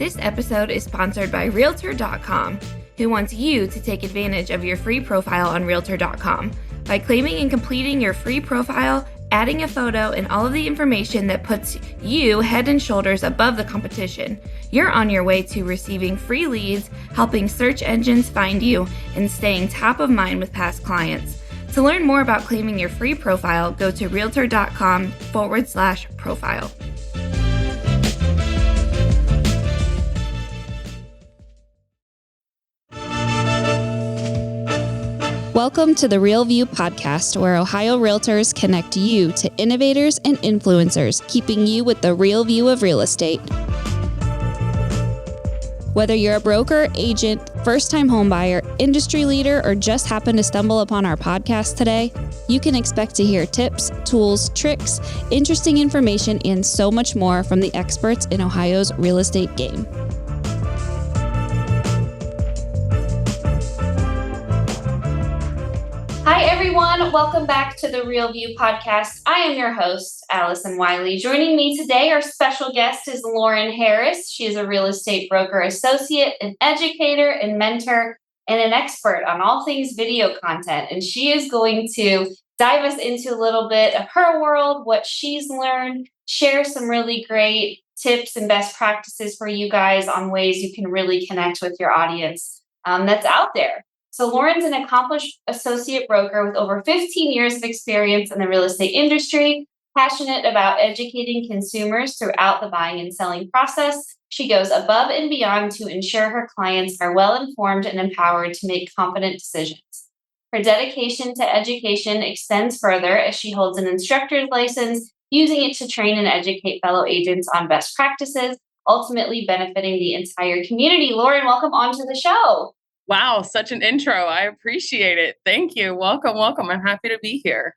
This episode is sponsored by Realtor.com, who wants you to take advantage of your free profile on Realtor.com. By claiming and completing your free profile, adding a photo, and all of the information that puts you head and shoulders above the competition, you're on your way to receiving free leads, helping search engines find you, and staying top of mind with past clients. To learn more about claiming your free profile, go to Realtor.com/profile. Welcome to the Real View podcast, where Ohio Realtors connect you to innovators and influencers, keeping you with the real view of real estate. Whether you're a broker, agent, first-time homebuyer, industry leader, or just happen to stumble upon our podcast today, you can expect to hear tips, tools, tricks, interesting information, and so much more from the experts in Ohio's real estate game. Hi, everyone. Welcome back to the Real View podcast. I am your host, Allison Wiley. Joining me today, our special guest is Lauren Harris. She is a real estate broker associate, an educator and mentor, and an expert on all things video content. And she is going to dive us into a little bit of her world, what she's learned, share some really great tips and best practices for you guys on ways you can really connect with your audience that's out there. So Lauren's an accomplished associate broker with over 15 years of experience in the real estate industry, passionate about educating consumers throughout the buying and selling process. She goes above and beyond to ensure her clients are well-informed and empowered to make confident decisions. Her dedication to education extends further as she holds an instructor's license, using it to train and educate fellow agents on best practices, ultimately benefiting the entire community. Lauren, welcome onto the show. Wow, such an intro. I appreciate it. Thank you. Welcome. I'm happy to be here.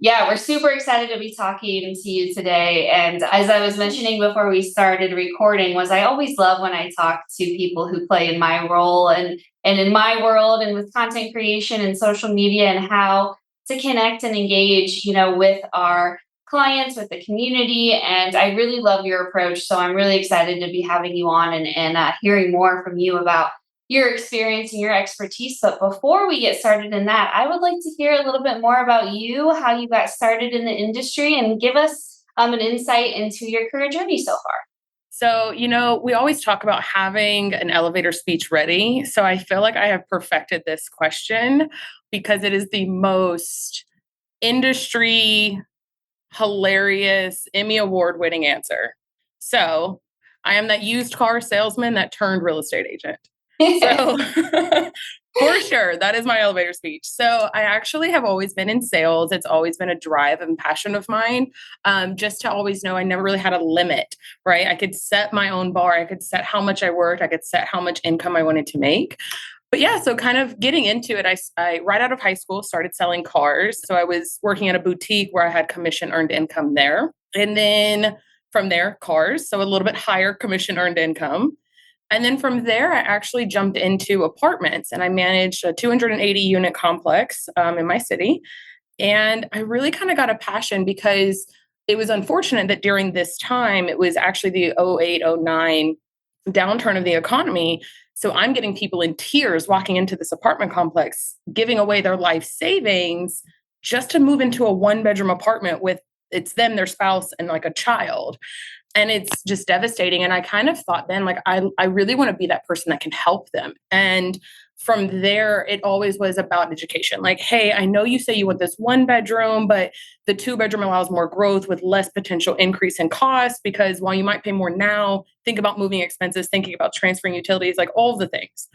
Yeah, we're super excited to be talking to you today. And as I was mentioning before we started recording, I always love when I talk to people who play in my role and in my world and with content creation and social media and how to connect and engage, with our clients, with the community. And I really love your approach. So I'm really excited to be having you on and hearing more from you about your experience and your expertise. But before we get started in that, I would like to hear a little bit more about you, how you got started in the industry, and give us an insight into your career journey so far. So, we always talk about having an elevator speech ready. So I feel like I have perfected this question because it is the most industry hilarious Emmy Award-winning answer. So I am that used car salesman that turned real estate agent. So for sure, that is my elevator speech. So I actually have always been in sales. It's always been a drive and passion of mine. Just to always know I never really had a limit, right? I could set my own bar. I could set how much I worked. I could set how much income I wanted to make. But yeah, so kind of getting into it, I right out of high school started selling cars. So I was working at a boutique where I had commission earned income there. And then from there, cars. So a little bit higher commission earned income. And then from there, I actually jumped into apartments and I managed a 280 unit complex in my city. And I really kind of got a passion because it was unfortunate that during this time, it was actually the 08, 09 downturn of the economy. So I'm getting people in tears walking into this apartment complex, giving away their life savings just to move into a 1-bedroom apartment with it's them, their spouse, and like a child. And it's just devastating. And I kind of thought then, I really want to be that person that can help them. And from there, it always was about education. Like, hey, I know you say you want this 1-bedroom, but the 2-bedroom allows more growth with less potential increase in cost, because while you might pay more now, think about moving expenses, thinking about transferring utilities, like all the things.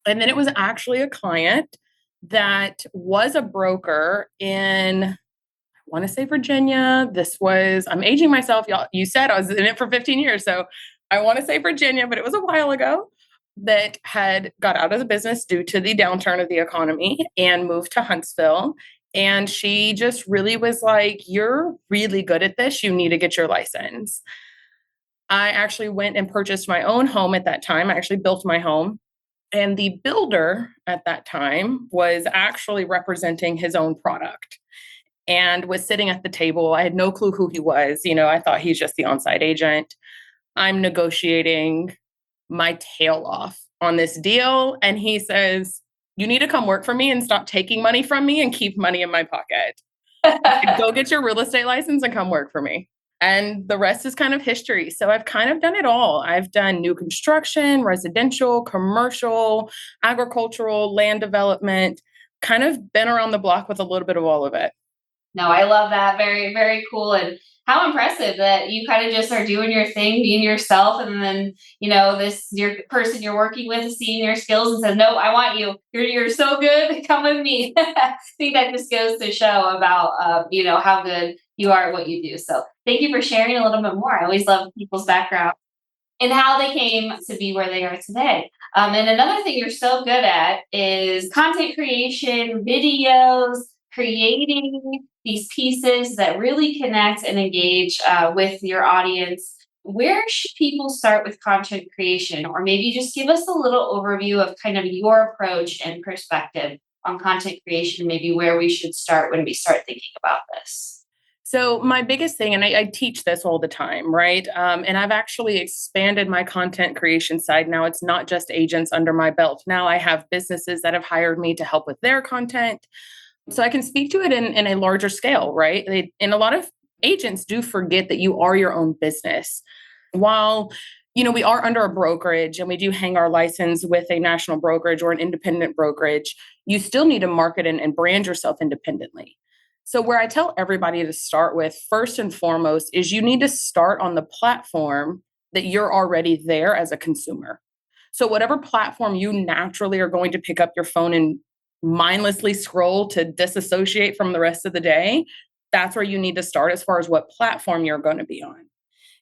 And then it was actually a client that was a broker in, I want to say Virginia. I'm aging myself. Y'all, you said I was in it for 15 years. So I want to say Virginia, but it was a while ago, that had got out of the business due to the downturn of the economy and moved to Huntsville. And she just really was like, you're really good at this. You need to get your license. I actually went and purchased my own home at that time. I actually built my home. And the builder at that time was actually representing his own product and was sitting at the table. I had no clue who he was. I thought he's just the on-site agent. I'm negotiating my tail off on this deal. And he says, you need to come work for me and stop taking money from me and keep money in my pocket. Go get your real estate license and come work for me. And the rest is kind of history. So I've kind of done it all. I've done new construction, residential, commercial, agricultural, land development, kind of been around the block with a little bit of all of it. No, I love that. Very, very cool. And how impressive that you kind of just are doing your thing, being yourself. And then, your person you're working with is seeing your skills and says, no, I want you. You're so good. Come with me. I think that just goes to show about, how good you are at what you do. So thank you for sharing a little bit more. I always love people's background and how they came to be where they are today. And another thing you're so good at is content creation, videos, creating these pieces that really connect and engage with your audience. Where should people start with content creation? Or maybe just give us a little overview of kind of your approach and perspective on content creation, maybe where we should start when we start thinking about this. So my biggest thing, and I teach this all the time, right? And I've actually expanded my content creation side. Now it's not just agents under my belt. Now I have businesses that have hired me to help with their content. So I can speak to it in a larger scale, right? And a lot of agents do forget that you are your own business. While, we are under a brokerage and we do hang our license with a national brokerage or an independent brokerage, you still need to market and brand yourself independently. So where I tell everybody to start with, first and foremost, is you need to start on the platform that you're already there as a consumer. So whatever platform you naturally are going to pick up your phone and mindlessly scroll to disassociate from the rest of the day, that's where you need to start as far as what platform you're going to be on.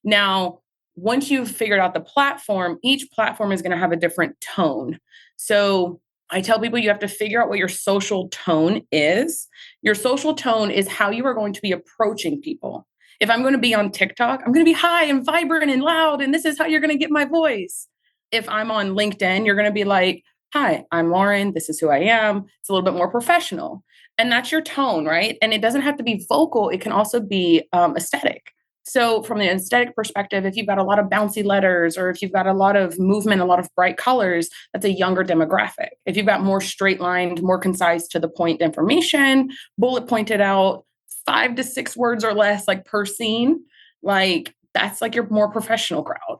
Now, once you've figured out the platform, each platform is going to have a different tone. So I tell people you have to figure out what your social tone is. Your social tone is how you are going to be approaching people. If I'm going to be on TikTok, I'm going to be high and vibrant and loud, and this is how you're going to get my voice. If I'm on LinkedIn, you're going to be like, hi, I'm Lauren. This is who I am. It's a little bit more professional. And that's your tone, right? And it doesn't have to be vocal. It can also be aesthetic. So from the aesthetic perspective, if you've got a lot of bouncy letters or if you've got a lot of movement, a lot of bright colors, that's a younger demographic. If you've got more straight lined, more concise to the point information, bullet pointed out, 5 to 6 words or less, like per scene, like that's like your more professional crowd.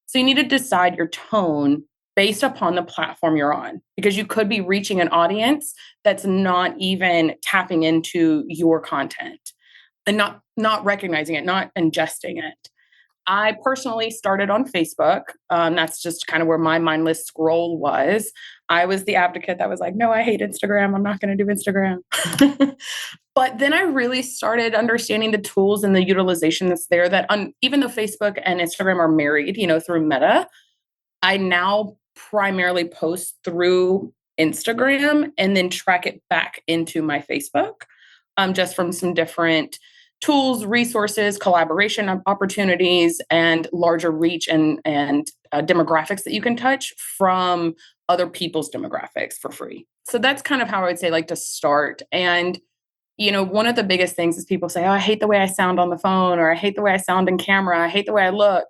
So you need to decide your tone based upon the platform you're on, because you could be reaching an audience that's not even tapping into your content and not recognizing it, not ingesting it. I personally started on Facebook. That's just kind of where my mindless scroll was. I was the advocate that was like, no, I hate Instagram. I'm not going to do Instagram. But then I really started understanding the tools and the utilization that's there that even though Facebook and Instagram are married, through Meta, I now primarily post through Instagram and then track it back into my Facebook, just from some different tools, resources, collaboration opportunities, and larger reach and demographics that you can touch from other people's demographics for free. So that's kind of how I would say to start. And, one of the biggest things is people say, oh, I hate the way I sound on the phone, or I hate the way I sound in camera. I hate the way I look.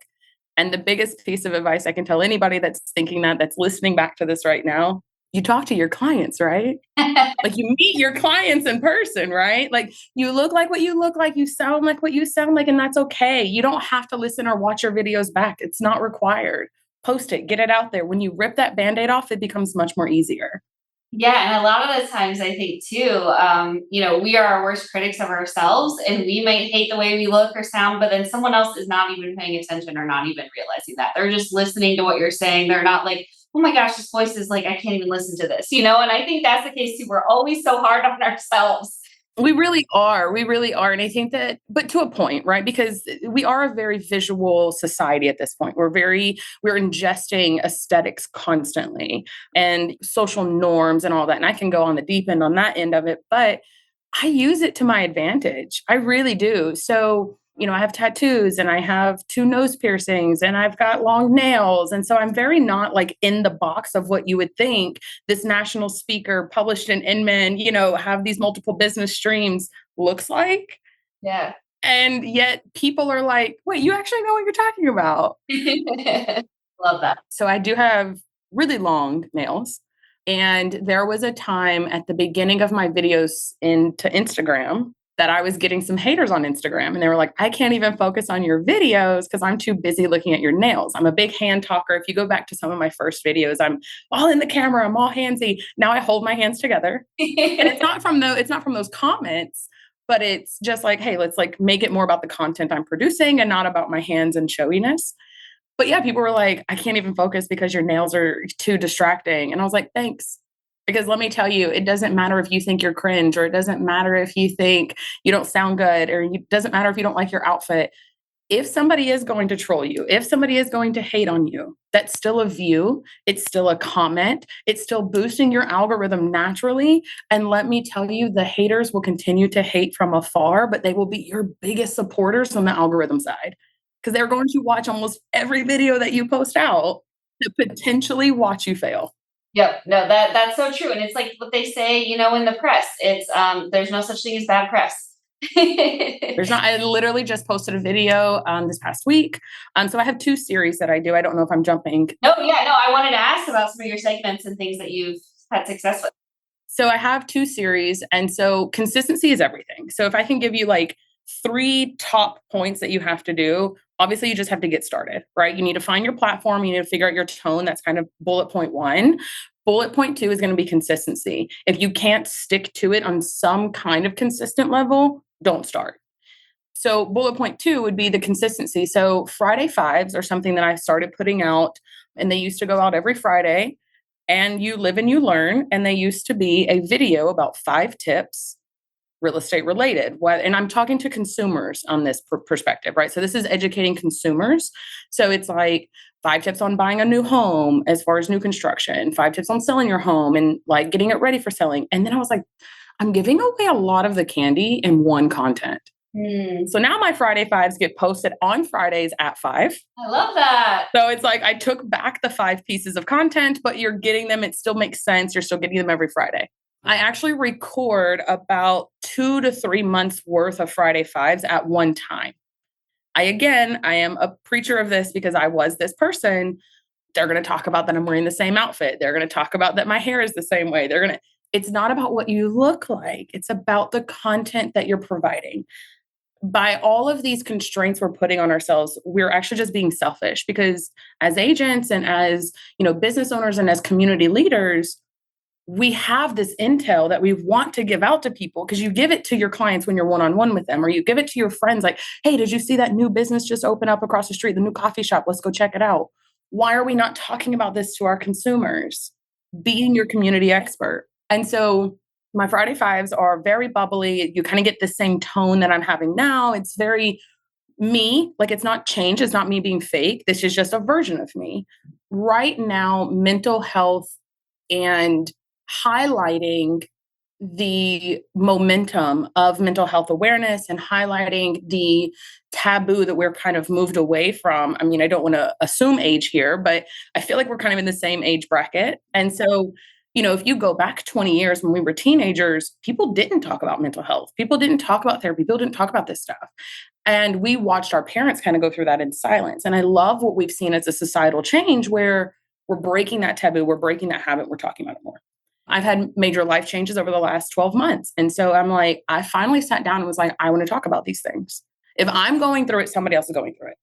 And the biggest piece of advice I can tell anybody that's thinking that's listening back to this right now, you talk to your clients, right? Like you meet your clients in person, right? Like you look like what you look like, you sound like what you sound like, and that's okay. You don't have to listen or watch your videos back. It's not required. Post it, get it out there. When you rip that Band-Aid off, it becomes much more easier. Yeah. And a lot of the times I think too, we are our worst critics of ourselves, and we might hate the way we look or sound, but then someone else is not even paying attention or not even realizing that. They're just listening to what you're saying. They're not like, oh my gosh, this voice is like, I can't even listen to this, and I think that's the case too. We're always so hard on ourselves. We really are. We really are. And I think that, but to a point, right? Because we are a very visual society at this point. We're ingesting aesthetics constantly and social norms and all that. And I can go on the deep end on that end of it, but I use it to my advantage. I really do. So, I have tattoos and I have 2 nose piercings and I've got long nails. And so I'm very not in the box of what you would think this national speaker published in Inman, have these multiple business streams looks like. Yeah. And yet people are like, wait, you actually know what you're talking about. Love that. So I do have really long nails. And there was a time at the beginning of my videos into Instagram that I was getting some haters on Instagram. And they were like, I can't even focus on your videos because I'm too busy looking at your nails. I'm a big hand talker. If you go back to some of my first videos, I'm all in the camera. I'm all handsy. Now I hold my hands together. And it's not from those comments, but it's just like, hey, let's like make it more about the content I'm producing and not about my hands and showiness. But yeah, people were like, I can't even focus because your nails are too distracting. And I was like, thanks. Because let me tell you, it doesn't matter if you think you're cringe, or it doesn't matter if you think you don't sound good, or it doesn't matter if you don't like your outfit. If somebody is going to troll you, if somebody is going to hate on you, that's still a view. It's still a comment. It's still boosting your algorithm naturally. And let me tell you, the haters will continue to hate from afar, but they will be your biggest supporters on the algorithm side. Because they're going to watch almost every video that you post out to potentially watch you fail. Yep. No, that's so true. And it's like what they say, in the press. It's there's no such thing as bad press. There's not. I literally just posted a video this past week. So I have 2 series that I do. I don't know if I'm jumping. No, yeah, no. I wanted to ask about some of your segments and things that you've had success with. So I have 2 series, and so consistency is everything. So if I can give you like 3 top points that you have to do, obviously you just have to get started, right? You need to find your platform. You need to figure out your tone. That's kind of bullet point 1. Bullet point 2 is going to be consistency. If you can't stick to it on some kind of consistent level, don't start. So bullet point 2 would be the consistency. So Friday Fives are something that I started putting out, and they used to go out every Friday, and you live and you learn. And they used to be a video about 5 tips, real estate related. And I'm talking to consumers on this perspective, right? So this is educating consumers. So it's like 5 tips on buying a new home as far as new construction, 5 tips on selling your home and like getting it ready for selling. And then I was like, I'm giving away a lot of the candy in one content. So now my Friday Fives get posted on Fridays at 5. I love that. So it's like I took back the 5 pieces of content, but you're getting them. It still makes sense. You're still getting them every Friday. I actually record about 2 to 3 months worth of Friday Fives at one time. I am a preacher of this because I was this person. They're going to talk about that I'm wearing the same outfit. They're going to talk about that my hair is the same way. It's not about what you look like. It's about the content that you're providing. By all of these constraints we're putting on ourselves, we're actually just being selfish, because as agents and as, business owners and as community leaders, we have this intel that we want to give out to people, because you give it to your clients when you're one-on-one with them, or you give it to your friends like, hey, did you see that new business just open up across the street, the new coffee shop? Let's go check it out. Why are we not talking about this to our consumers? Being your community expert. And so my Friday Fives are very bubbly. You kind of get the same tone that I'm having now. It's very me, like it's not change. It's not me being fake. This is just a version of me. Right now, mental health and highlighting the momentum of mental health awareness and highlighting the taboo that we're kind of moved away from. I mean, I don't want to assume age here, but I feel like we're kind of in the same age bracket. And so, if you go back 20 years when we were teenagers, people didn't talk about mental health. People didn't talk about therapy. People didn't talk about this stuff. And we watched our parents kind of go through that in silence. And I love what we've seen as a societal change where we're breaking that taboo. We're breaking that habit. We're talking about it more. I've had major life changes over the last 12 months. And so I'm like, I finally sat down and was like, I want to talk about these things. If I'm going through it, somebody else is going through it.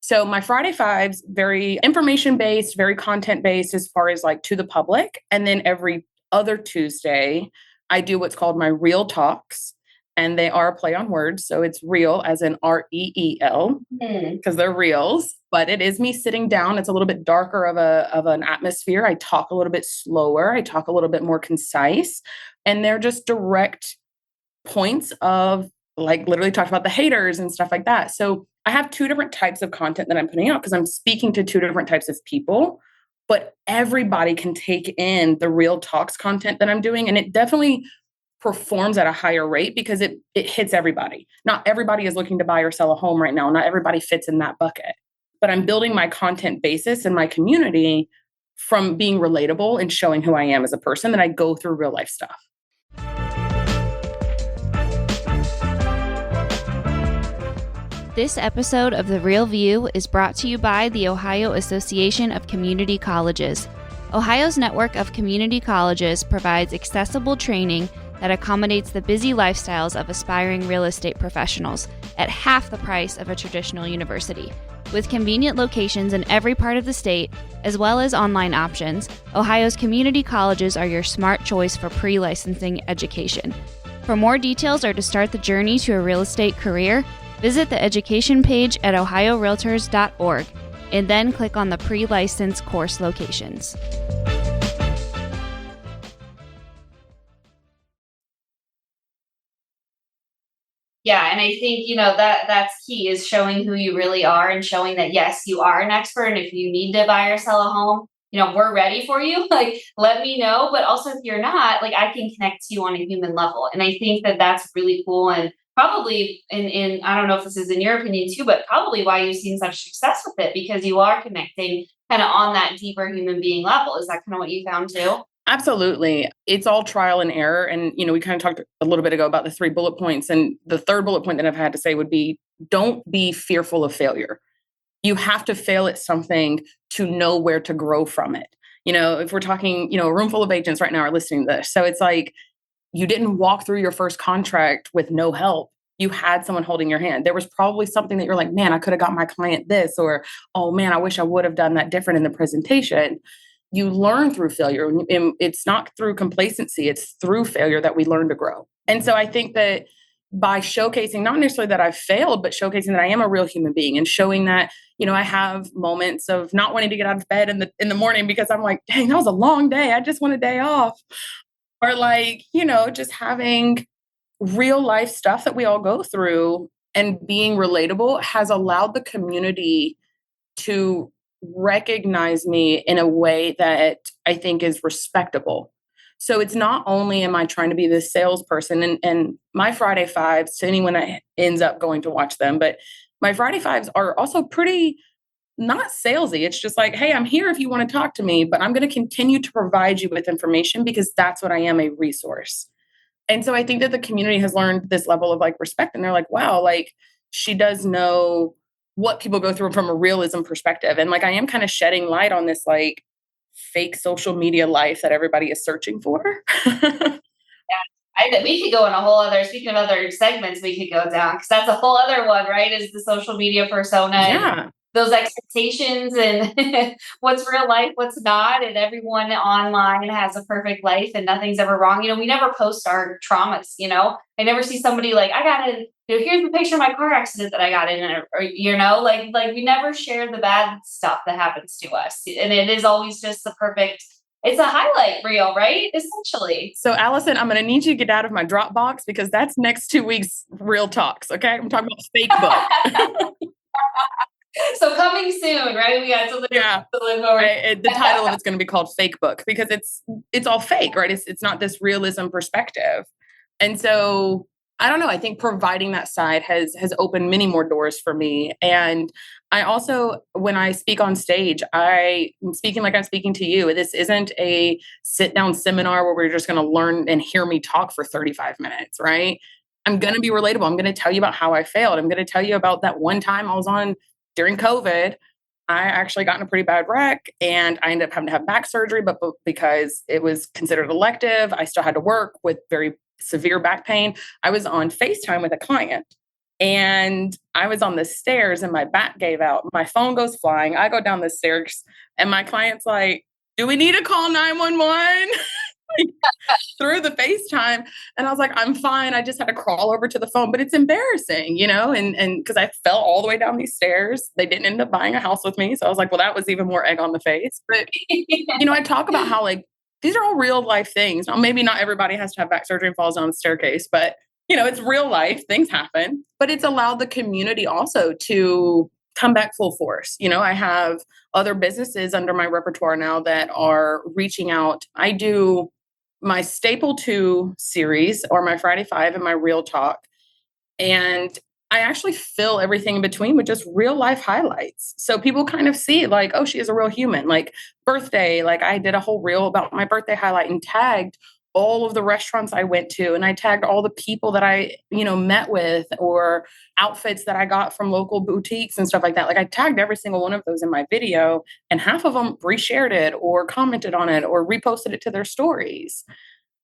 So my Friday Fives, very information-based, very content-based as far as like to the public. And then every other Tuesday, I do what's called my Real Talks. And they are a play on words. So it's real as in REEL, because they're reels. But it is me sitting down. It's a little bit darker of an atmosphere. I talk a little bit slower. I talk a little bit more concise. And they're just direct points of like literally talk about the haters and stuff like that. So I have 2 different types of content that I'm putting out because I'm speaking to 2 different types of people. But everybody can take in the Real Talks content that I'm doing. And it definitely performs at a higher rate because it hits everybody. Not everybody is looking to buy or sell a home right now. Not everybody fits in that bucket. But I'm building my content basis and my community from being relatable and showing who I am as a person, that I go through real life stuff. This episode of The Real View is brought to you by the Ohio Association of Community Colleges. Ohio's network of community colleges provides accessible training that accommodates the busy lifestyles of aspiring real estate professionals at half the price of a traditional university. With convenient locations in every part of the state, as well as online options, Ohio's community colleges are your smart choice for pre-licensing education. For more details or to start the journey to a real estate career, visit the education page at ohiorealtors.org and then click on the pre-license course locations. Yeah, and I think, that's key, is showing who you really are and showing that, yes, you are an expert. And if you need to buy or sell a home, we're ready for you. Like, let me know. But also, if you're not, like, I can connect to you on a human level. And I think that that's really cool. And probably in I don't know if this is in your opinion too, but probably why you've seen such success with it, because you are connecting kind of on that deeper human being level. Is that kind of what you found too? Absolutely. It's all trial and error. And, we kind of talked a little bit ago about the 3 bullet points. And the third bullet point that I've had to say would be, don't be fearful of failure. You have to fail at something to know where to grow from it. If we're talking, a room full of agents right now are listening to this. So it's like, you didn't walk through your first contract with no help. You had someone holding your hand. There was probably something that you're like, man, I could have got my client this, or, oh man, I wish I would have done that different in the presentation. You learn through failure. And it's not through complacency. It's through failure that we learn to grow. And so I think that by showcasing, not necessarily that I've failed, but showcasing that I am a real human being, and showing that, I have moments of not wanting to get out of bed in the morning because I'm like, dang, that was a long day. I just want a day off. Or like, just having real life stuff that we all go through and being relatable has allowed the community to recognize me in a way that I think is respectable. So it's not only am I trying to be this salesperson, and my Friday Fives, to anyone that ends up going to watch them, but my Friday Fives are also pretty not salesy. It's just like, hey, I'm here if you want to talk to me, but I'm going to continue to provide you with information because that's what I am, a resource. And so I think that the community has learned this level of like respect, and they're like, wow, like she does know what people go through from a realism perspective. And like, I am kind of shedding light on this like fake social media life that everybody is searching for. We could go in a whole other, speaking of other segments, we could go down, because that's a whole other one, right? Is the social media persona. Yeah. And those expectations and what's real life, what's not. And everyone online has a perfect life and nothing's ever wrong. We never post our traumas, I never see somebody like, I got in, here's the picture of my car accident that I got in, or like we never share the bad stuff that happens to us. And it is always just the perfect, it's a highlight reel, right? Essentially. So Allison, I'm going to need you to get out of my Dropbox, because that's next 2 weeks Real Talks. Okay. I'm talking about fake book. So coming soon, right? We got to live, the title of it's going to be called Fake Book, because it's all fake, right? It's not this realism perspective. And so I don't know. I think providing that side has opened many more doors for me. And I also, when I speak on stage, I'm speaking like I'm speaking to you. This isn't a sit down seminar where we're just going to learn and hear me talk for 35 minutes, right? I'm going to be relatable. I'm going to tell you about how I failed. I'm going to tell you about that one time I was on during COVID. I actually got in a pretty bad wreck and I ended up having to have back surgery, but because it was considered elective, I still had to work with very severe back pain. I was on FaceTime with a client and I was on the stairs and my back gave out. My phone goes flying. I go down the stairs and my client's like, do we need to call 911? Through the FaceTime. And I was like, I'm fine. I just had to crawl over to the phone, but it's embarrassing, and because I fell all the way down these stairs. They didn't end up buying a house with me. So I was like, well, that was even more egg on the face. But, I talk about how like, these are all real life things. Now, maybe not everybody has to have back surgery and falls down the staircase, but it's real life. Things happen, but it's allowed the community also to come back full force. I have other businesses under my repertoire now that are reaching out. I do my Staple 2 series, or my Friday 5 and my Real Talk. And I actually fill everything in between with just real life highlights. So people kind of see like, oh, she is a real human. Like birthday, like I did a whole reel about my birthday highlight and tagged all of the restaurants I went to, and I tagged all the people that I, met with, or outfits that I got from local boutiques and stuff like that. Like, I tagged every single one of those in my video, and half of them reshared it or commented on it or reposted it to their stories.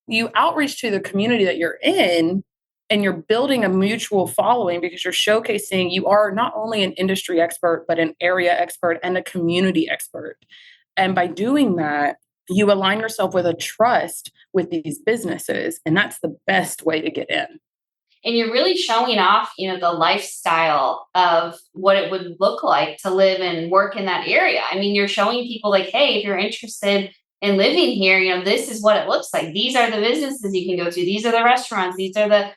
You outreach to the community that you're in, and you're building a mutual following because you're showcasing you are not only an industry expert, but an area expert and a community expert. And by doing that, you align yourself with a trust with these businesses. And that's the best way to get in. And you're really showing off, the lifestyle of what it would look like to live and work in that area. I mean, you're showing people like, hey, if you're interested in living here, this is what it looks like. These are the businesses you can go to. These are the restaurants. These are the,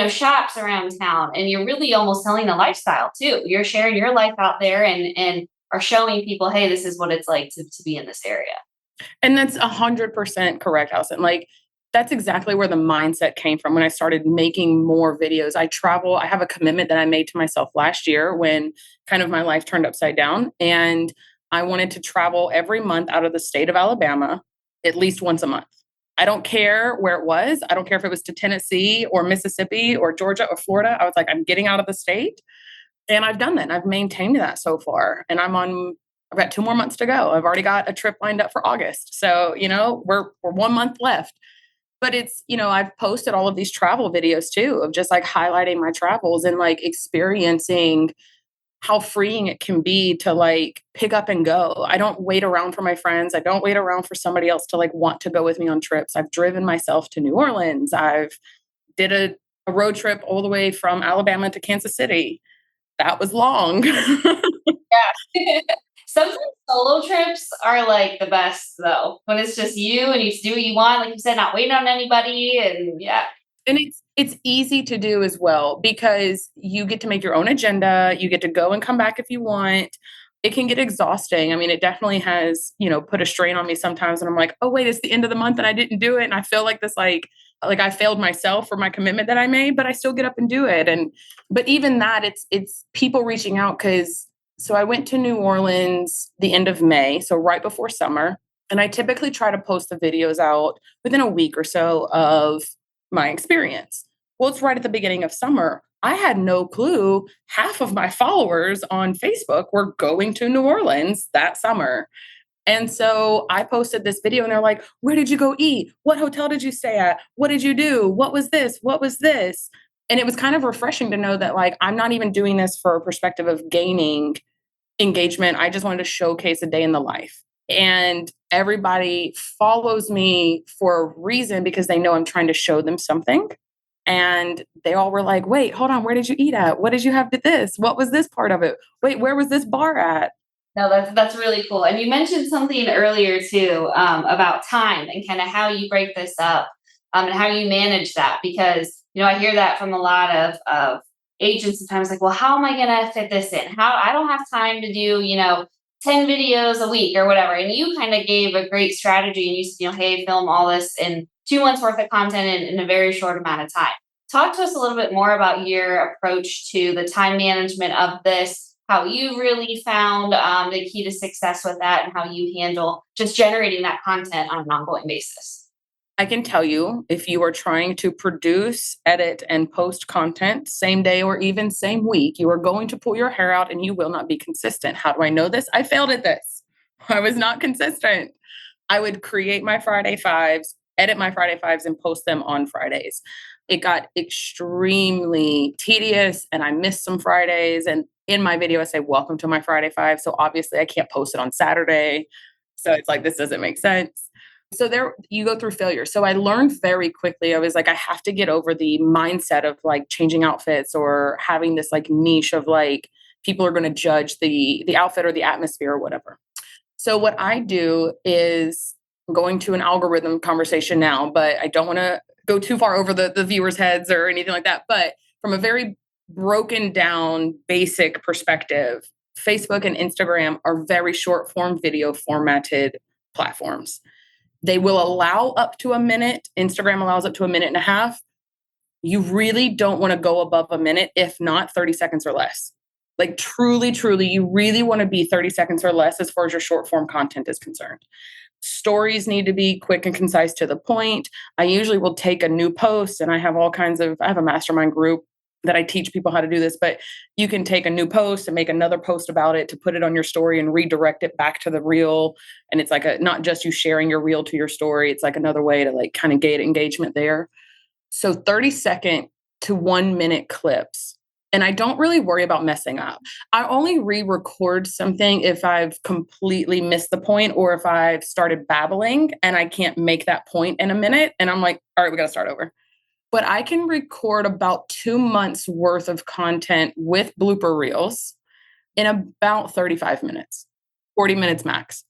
shops around town. And you're really almost telling the lifestyle too. You're sharing your life out there and are showing people, hey, this is what it's like to be in this area. And that's 100% correct, Allison. Like, that's exactly where the mindset came from when I started making more videos. I travel. I have a commitment that I made to myself last year when kind of my life turned upside down. And I wanted to travel every month out of the state of Alabama, at least once a month. I don't care where it was. I don't care if it was to Tennessee or Mississippi or Georgia or Florida. I was like, I'm getting out of the state. And I've done that. And I've maintained that so far. And I've got 2 more months to go. I've already got a trip lined up for August. So, we're 1 month left. But it's, I've posted all of these travel videos too, of just like highlighting my travels and like experiencing how freeing it can be to like pick up and go. I don't wait around for my friends. I don't wait around for somebody else to like want to go with me on trips. I've driven myself to New Orleans. I've did a road trip all the way from Alabama to Kansas City. That was long. Yeah. Sometimes solo trips are like the best though, when it's just you and you do what you want, like you said, not waiting on anybody. And yeah. And it's easy to do as well because you get to make your own agenda. You get to go and come back if you want. It can get exhausting. I mean, it definitely has, put a strain on me sometimes. And I'm like, oh, wait, it's the end of the month and I didn't do it. And I feel like this, like I failed myself for my commitment that I made, but I still get up and do it. But even that, it's people reaching out so I went to New Orleans the end of May, so right before summer. And I typically try to post the videos out within a week or so of my experience. Well, it's right at the beginning of summer. I had no clue half of my followers on Facebook were going to New Orleans that summer. And so I posted this video and they're like, where did you go eat? What hotel did you stay at? What did you do? What was this? What was this? And it was kind of refreshing to know that like, I'm not even doing this for a perspective of gaining engagement. I just wanted to showcase a day in the life. And everybody follows me for a reason because they know I'm trying to show them something. And they all were like, wait, hold on. Where did you eat at? What did you have to this? What was this part of it? Wait, where was this bar at? No, that's really cool. And you mentioned something earlier too, about time and kind of how you break this up, and how you manage that. Because, I hear that from a lot of agents sometimes, like, well, how am I going to fit this in? I don't have time to do, 10 videos a week or whatever. And you kind of gave a great strategy and you said, hey, film all this in 2 months worth of content in a very short amount of time. Talk to us a little bit more about your approach to the time management of this, how you really found the key to success with that, and how you handle just generating that content on an ongoing basis. I can tell you, if you are trying to produce, edit, and post content same day or even same week, you are going to pull your hair out and you will not be consistent. How do I know this? I failed at this. I was not consistent. I would create my Friday fives, edit my Friday fives, and post them on Fridays. It got extremely tedious and I missed some Fridays. And in my video, I say, welcome to my Friday five. So obviously I can't post it on Saturday. So it's like, this doesn't make sense. So there you go through failure. So I learned very quickly. I was like, I have to get over the mindset of like changing outfits or having this like niche of like, people are going to judge the outfit or the atmosphere or whatever. So what I do is going to an algorithm conversation now, but I don't want to go too far over the viewers' heads or anything like that. But from a very broken down, basic perspective, Facebook and Instagram are very short form video formatted platforms. They will allow up to a minute. Instagram allows up to 1.5 minutes. You really don't want to go above a minute, if not 30 seconds or less. Like truly, you really want to be 30 seconds or less as far as your short form content is concerned. Stories need to be quick and concise to the point. I usually will take a new post, and I have I have a mastermind group that I teach people how to do this, but you can take a new post and make another post about it to put it on your story and redirect it back to the reel. And it's like not just you sharing your reel to your story. It's like another way to like kind of get engagement there. So 30-second to 1 minute clips. And I don't really worry about messing up. I only re-record something if I've completely missed the point or if I've started babbling and I can't make that point in a minute. And I'm like, all right, we got to start over. But I can record about 2 months worth of content with blooper reels in about 35 minutes, 40 minutes max.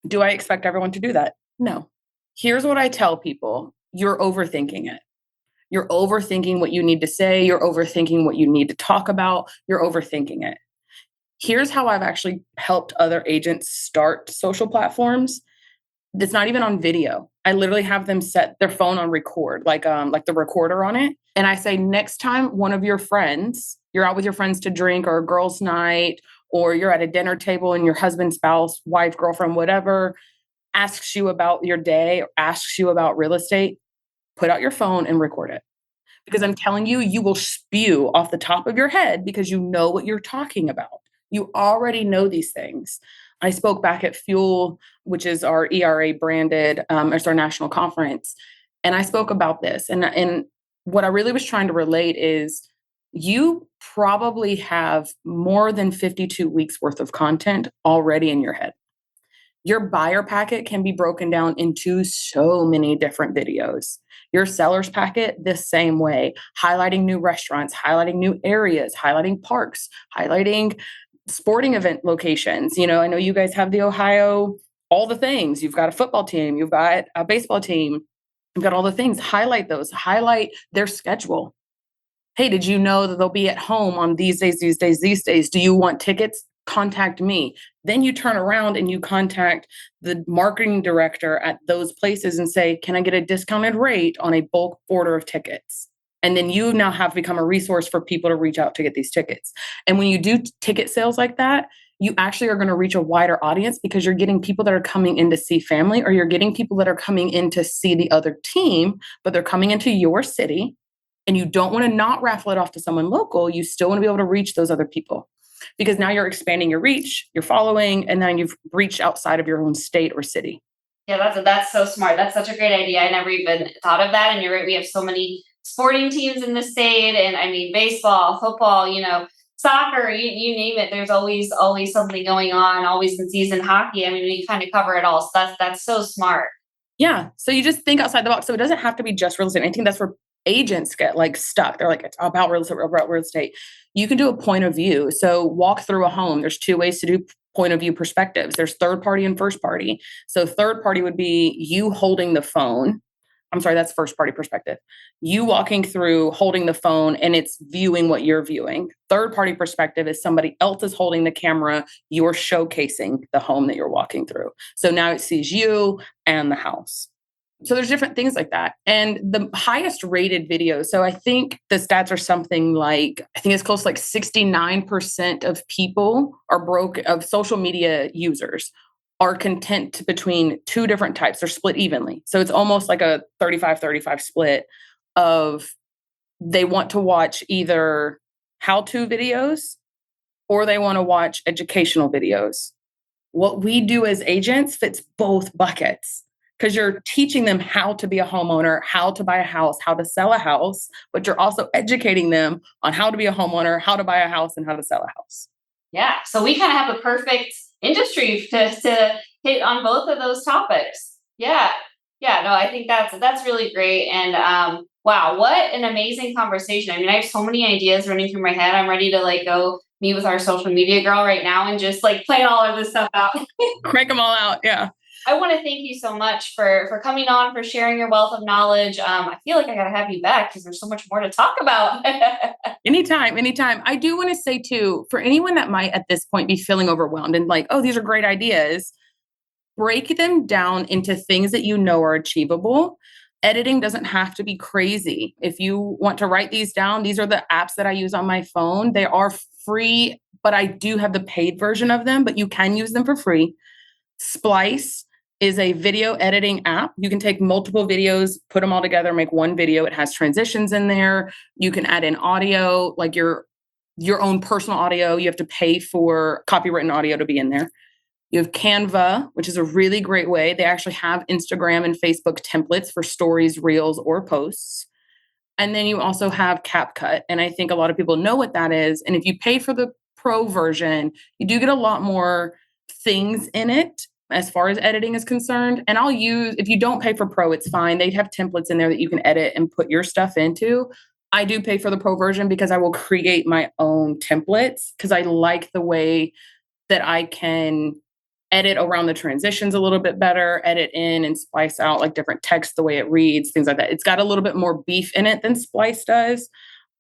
Do I expect everyone to do that? No. Here's what I tell people. You're overthinking it. You're overthinking what you need to say. You're overthinking what you need to talk about. You're overthinking it. Here's how I've actually helped other agents start social platforms. It's not even on video. I literally have them set their phone on record, like the recorder on it. And I say, next time one of your friends, you're out with your friends to drink or a girls' night, or you're at a dinner table and your husband, spouse, wife, girlfriend, whatever, asks you about your day or asks you about real estate, put out your phone and record it. Because I'm telling you, you will spew off the top of your head because you know what you're talking about. You already know these things. I spoke back at Fuel, which is our ERA branded, it's our national conference. And I spoke about this. And what I really was trying to relate is you probably have more than 52 weeks worth of content already in your head. Your buyer packet can be broken down into so many different videos. Your seller's packet, the same way, highlighting new restaurants, highlighting new areas, highlighting parks, highlighting sporting event locations. You know, I know you guys have the Ohio, all the things. You've got a football team, you've got a baseball team, you've got all the things. Highlight those, highlight their schedule. Hey, did you know that they'll be at home on these days, these days, these days? Do you want tickets? Contact me. Then you turn around and you contact the marketing director at those places and say, can I get a discounted rate on a bulk order of tickets? And then you now have become a resource for people to reach out to get these tickets. And when you do ticket sales like that, you actually are going to reach a wider audience because you're getting people that are coming in to see family, or you're getting people that are coming in to see the other team, but they're coming into your city. And you don't want to not raffle it off to someone local. You still want to be able to reach those other people because now you're expanding your reach, your following, and then you've reached outside of your own state or city. Yeah, that's so smart. That's such a great idea. I never even thought of that. And you're right. We have so many sporting teams in the state, and I mean, baseball, football, soccer, you name it. There's always something going on, always in season. Hockey. I mean, we kind of cover it all. So that's so smart. Yeah. So you just think outside the box. So it doesn't have to be just real estate. I think that's where agents get like stuck. They're like, it's about real estate. You can do a point of view. So walk through a home. There's two ways to do point of view perspectives. There's third party and first party. So third party would be you holding the phone. I'm sorry, that's first party perspective. You walking through holding the phone and it's viewing what you're viewing. Third party perspective is somebody else is holding the camera. You're showcasing the home that you're walking through. So now it sees you and the house. So there's different things like that. And the highest rated videos. So I think the stats are something like, I think it's close to like 69% of people of social media users are content between two different types. They're split evenly. So it's almost like a 35-35 split of they want to watch either how-to videos or they want to watch educational videos. What we do as agents fits both buckets because you're teaching them how to be a homeowner, how to buy a house, how to sell a house, but you're also educating them on how to be a homeowner, how to buy a house, and how to sell a house. Yeah. So we kind of have a perfect industry to hit on both of those topics. Yeah. Yeah. No, I think that's really great. And wow, what an amazing conversation. I mean, I have so many ideas running through my head. I'm ready to like go meet with our social media girl right now and just like plan all of this stuff out. Crank them all out. Yeah. I want to thank you so much for coming on, for sharing your wealth of knowledge. I feel like I got to have you back because there's so much more to talk about. Anytime. I do want to say too, for anyone that might at this point be feeling overwhelmed and like, oh, these are great ideas, break them down into things that you know are achievable. Editing doesn't have to be crazy. If you want to write these down, these are the apps that I use on my phone. They are free, but I do have the paid version of them, but you can use them for free. Splice, is a video editing app. You can take multiple videos, put them all together, make one video. It has transitions in there. You can add in audio, like your own personal audio. You have to pay for copywritten audio to be in there. You have Canva, which is a really great way. They actually have Instagram and Facebook templates for stories, reels, or posts. And then you also have CapCut. And I think a lot of people know what that is. And if you pay for the pro version, you do get a lot more things in it as far as editing is concerned. And if you don't pay for pro, it's fine. They have templates in there that you can edit and put your stuff into. I do pay for the pro version because I will create my own templates because I like the way that I can edit around the transitions a little bit better, edit in and splice out like different text, the way it reads, things like that. It's got a little bit more beef in it than Splice does.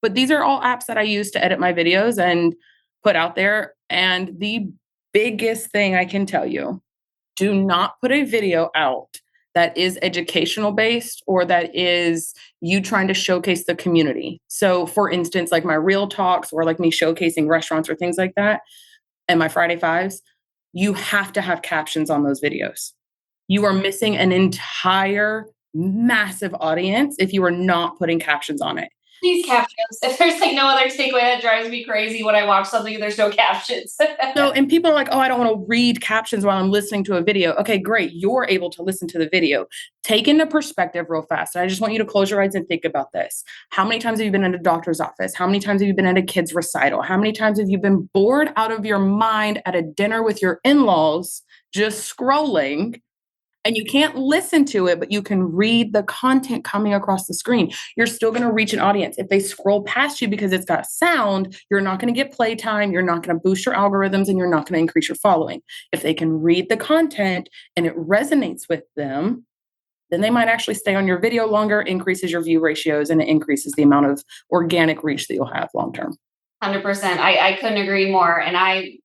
But these are all apps that I use to edit my videos and put out there. And the biggest thing I can tell you, do not put a video out that is educational based or that is you trying to showcase the community. So for instance, like my Real Talks or like me showcasing restaurants or things like that and my Friday Fives, you have to have captions on those videos. You are missing an entire massive audience if you are not putting captions on it. These captions, if there's like no other takeaway, that drives me crazy when I watch something and there's no captions. And people are like, oh, I don't want to read captions while I'm listening to a video. Okay, great. You're able to listen to the video. Take into perspective real fast. And I just want you to close your eyes and think about this. How many times have you been in a doctor's office? How many times have you been at a kid's recital? How many times have you been bored out of your mind at a dinner with your in-laws, just scrolling? And you can't listen to it, but you can read the content coming across the screen. You're still going to reach an audience. If they scroll past you because it's got sound, you're not going to get playtime. You're not going to boost your algorithms and you're not going to increase your following. If they can read the content and it resonates with them, then they might actually stay on your video longer, increases your view ratios, and it increases the amount of organic reach that you'll have long term. 100%. I couldn't agree more. And I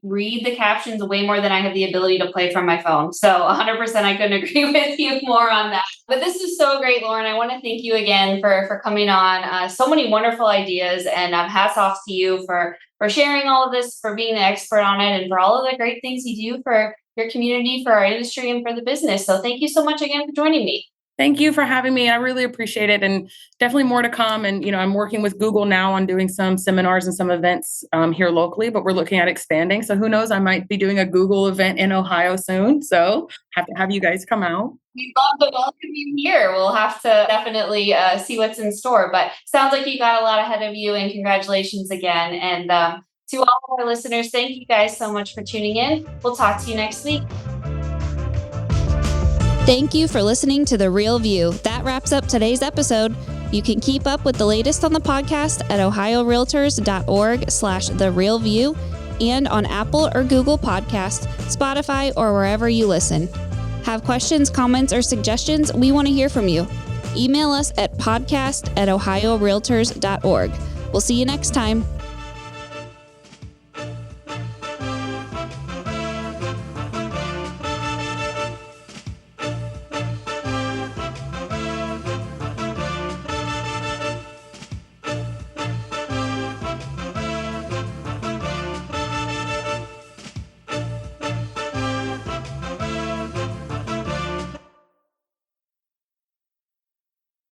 read the captions way more than I have the ability to play from my phone. So 100%, I couldn't agree with you more on that. But this is so great, Lauren. I want to thank you again for coming on. So many wonderful ideas, and hats off to you for sharing all of this, for being the expert on it, and for all of the great things you do for your community, for our industry, and for the business. So thank you so much again for joining me. Thank you for having me. I really appreciate it. And definitely more to come. And, I'm working with Google now on doing some seminars and some events here locally, but we're looking at expanding. So who knows, I might be doing a Google event in Ohio soon. So have to have you guys come out. We'd love to welcome you here. We'll have to definitely see what's in store, but sounds like you got a lot ahead of you, and congratulations again. And to all of our listeners, thank you guys so much for tuning in. We'll talk to you next week. Thank you for listening to The Real View. That wraps up today's episode. You can keep up with the latest on the podcast at ohiorealtors.org/therealview and on Apple or Google Podcasts, Spotify, or wherever you listen. Have questions, comments, or suggestions? We want to hear from you. Email us at podcast@ohiorealtors.org. We'll see you next time.